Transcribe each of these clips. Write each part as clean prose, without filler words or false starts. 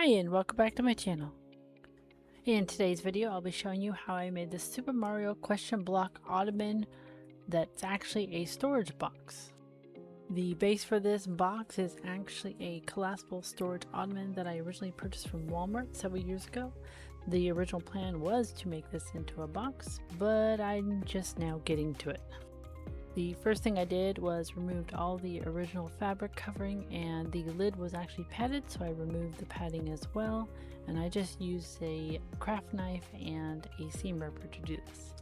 And welcome back to my channel. In today's video I'll be showing you how I made this Super Mario question block ottoman that's actually a storage box. The base for this box is actually a collapsible storage ottoman that I originally purchased from Walmart several years ago. The original plan was to make this into a box, but I'm just now getting to it. The first thing I did was removed all the original fabric covering, and the lid was actually padded, so I removed the padding as well, and I just used a craft knife and a seam ripper to do this.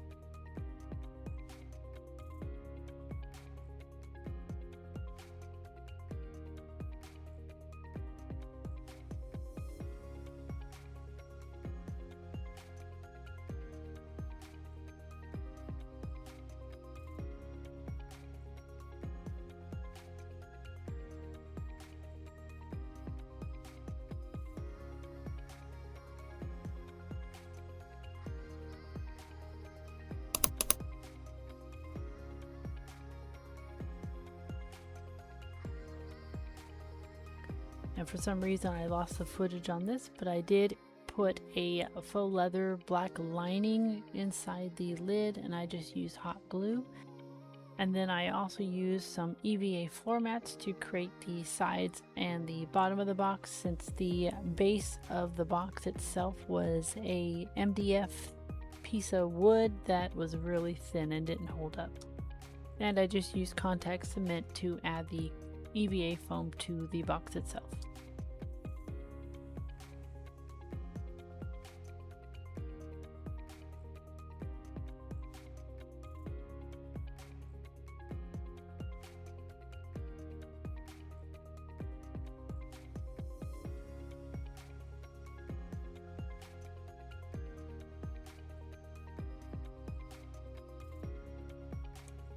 And for some reason I lost the footage on this, but I did put a faux leather black lining inside the lid, and I just used hot glue. And then I also used some EVA floor mats to create the sides and the bottom of the box, since the base of the box itself was a MDF piece of wood that was really thin and didn't hold up. And I just used contact cement to add the EVA foam to the box itself.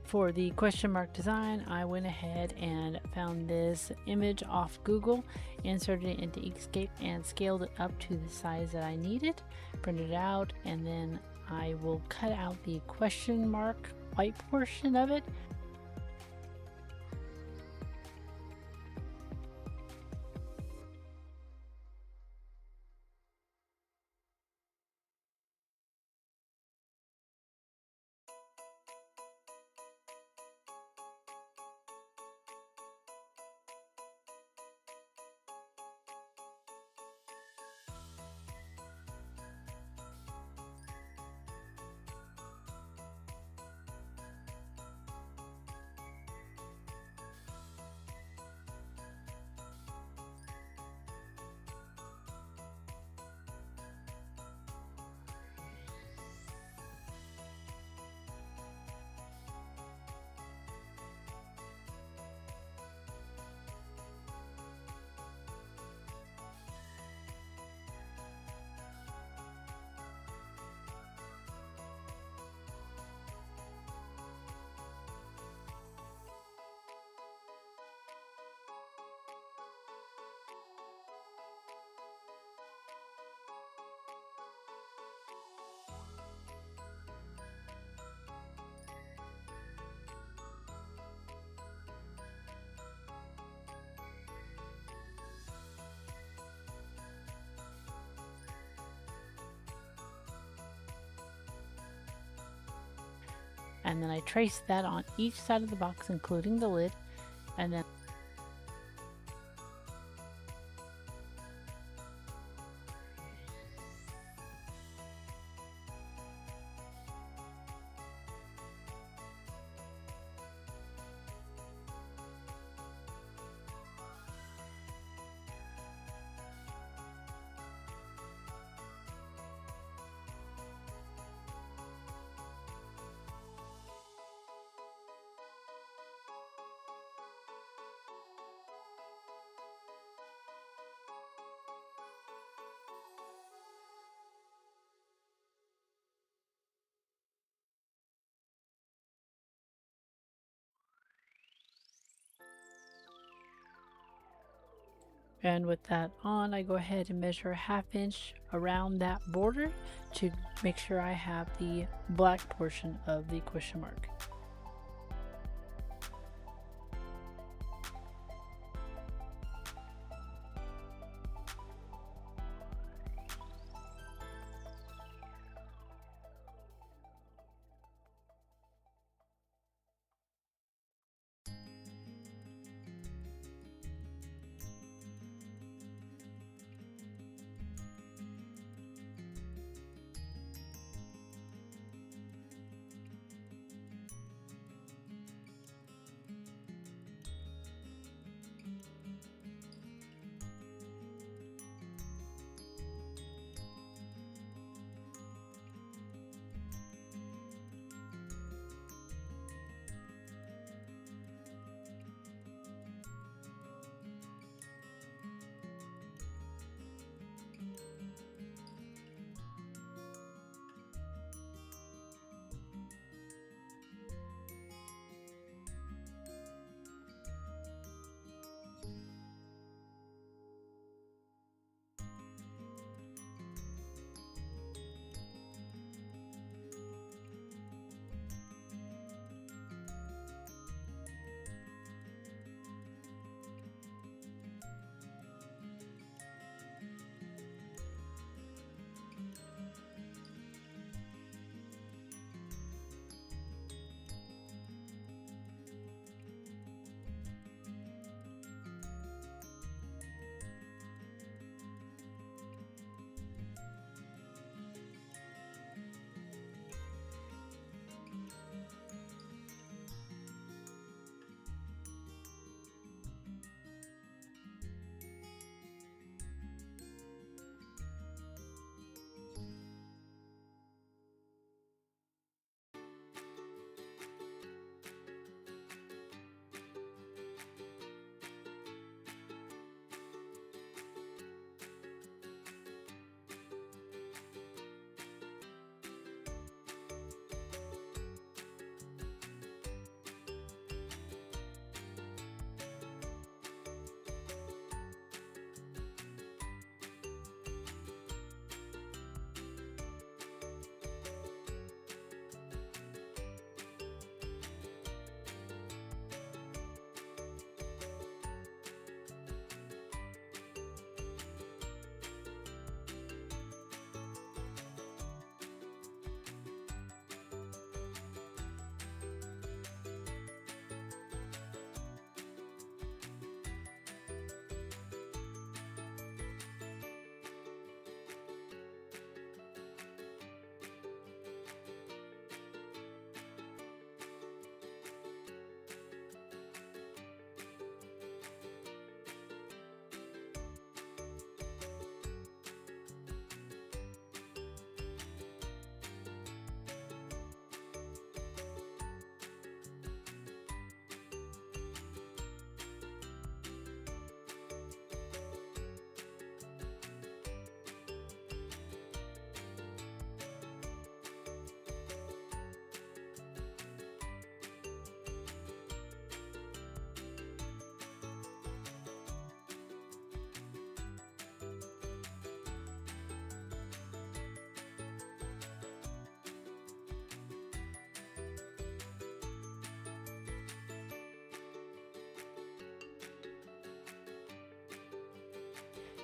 For the question mark design, I went ahead and found this image off Google, inserted it into Inkscape, and scaled it up to the size that I needed, printed it out, and then I will cut out the question mark white portion of it. And then I traced that on each side of the box, including the lid, and then with that on, I go ahead and measure a ½ inch around that border to make sure I have the black portion of the question mark.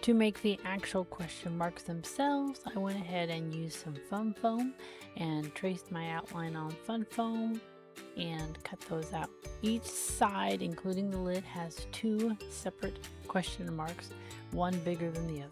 To make the actual question marks themselves, I went ahead and used some fun foam and traced my outline on fun foam and cut those out. Each side, including the lid, has 2 separate question marks, one bigger than the other.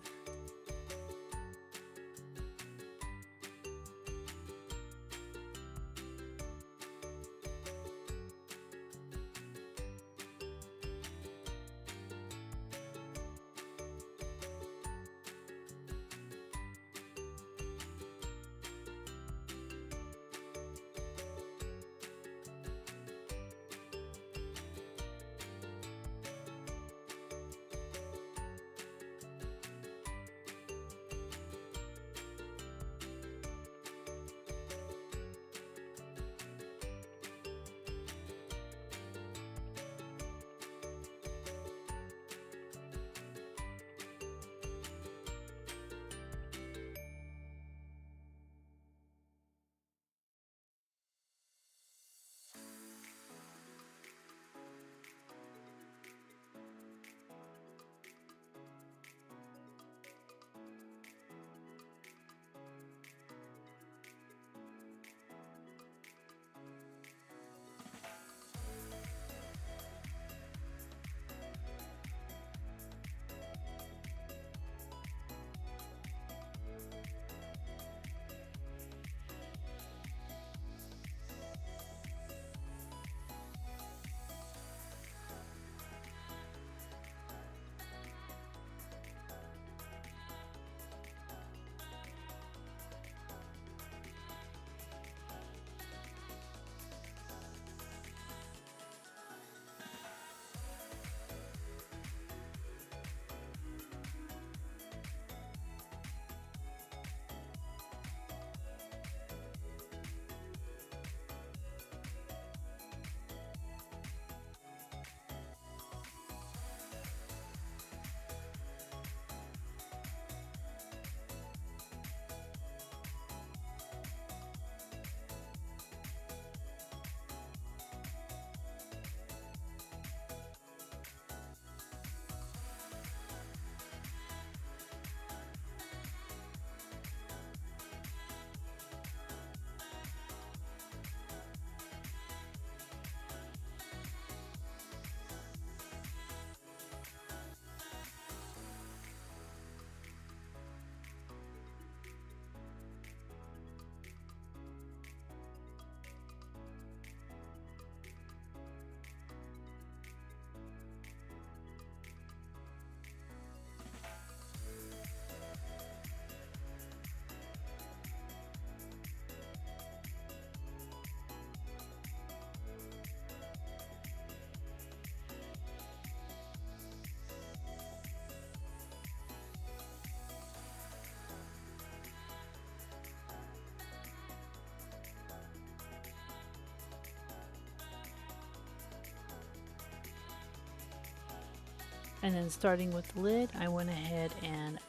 And then starting with the lid, I went ahead and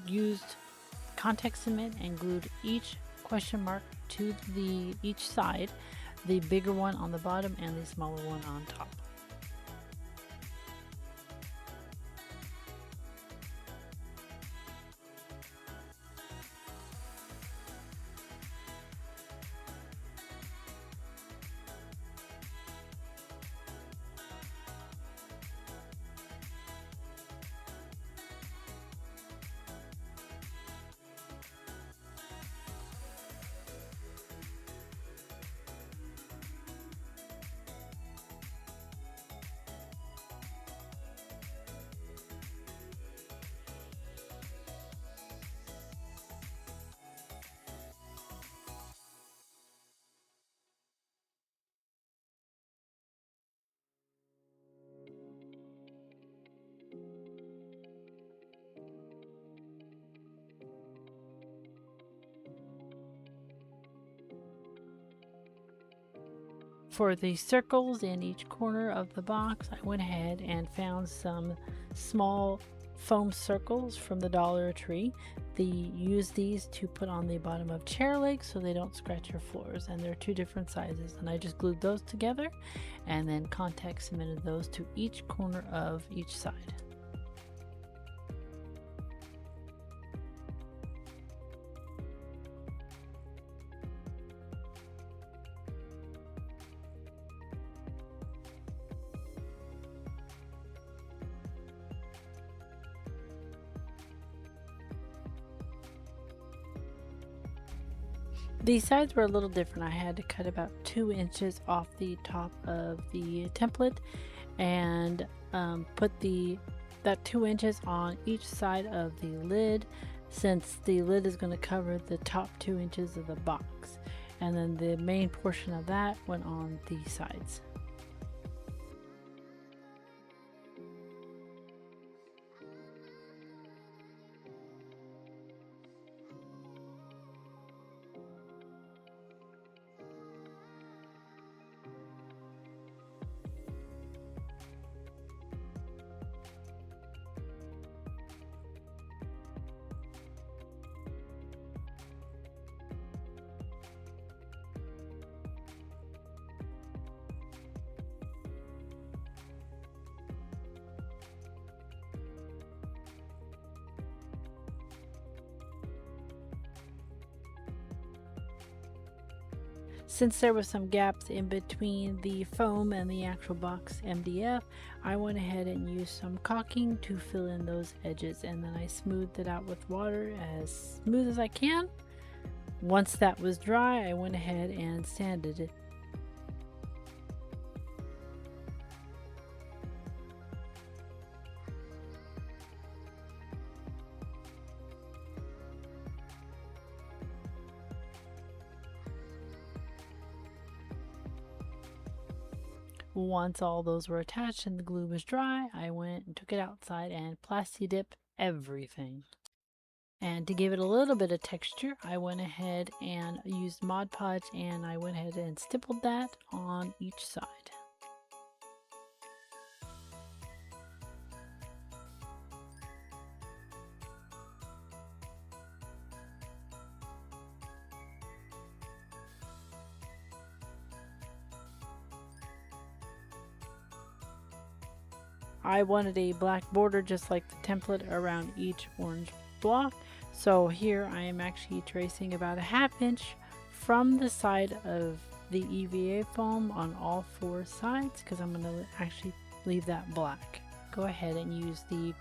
used context cement and glued each question mark to each side, the bigger one on the bottom and the smaller one on top. For the circles in each corner of the box, I went ahead and found some small foam circles from the Dollar Tree. Use these to put on the bottom of chair legs so they don't scratch your floors, and they're 2 different sizes, and I just glued those together and then contact cemented those to each corner of each side. These sides were a little different. I had to cut about 2 inches off the top of the template and put that 2 inches on each side of the lid, since the lid is going to cover the top 2 inches of the box, and then the main portion of that went on the sides. Since there was some gaps in between the foam and the actual box MDF, I went ahead and used some caulking to fill in those edges, and then I smoothed it out with water as smooth as I can. Once that was dry, I went ahead and sanded it. Once all those were attached and the glue was dry, I went and took it outside and plasti dipped everything. And to give it a little bit of texture, I went ahead and used Mod Podge, and I went ahead and stippled that on each side. I wanted a black border just like the template around each orange block, so here I am actually tracing about a 1/2 inch from the side of the EVA foam on all 4 sides, because I'm going to actually leave that black. Go ahead and use the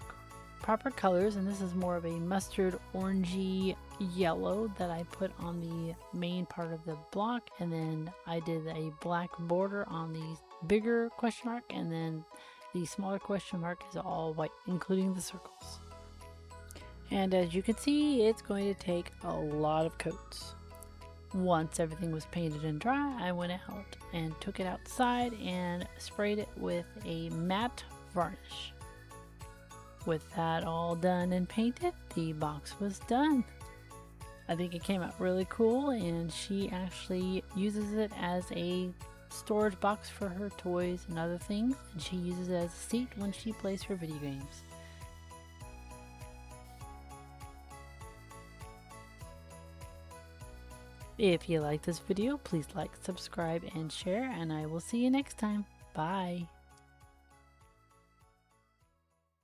proper colors, and this is more of a mustard orangey yellow that I put on the main part of the block, and then I did a black border on the bigger question mark, and then the smaller question mark is all white, including the circles. And as you can see, it's going to take a lot of coats. Once everything was painted and dry, I went out and took it outside and sprayed it with a matte varnish. With that all done and painted, the box was done. I think it came out really cool, and she actually uses it as a storage box for her toys and other things, and she uses it as a seat when she plays her video games. If you like this video, please like, subscribe, and share, and I will see you next time. Bye!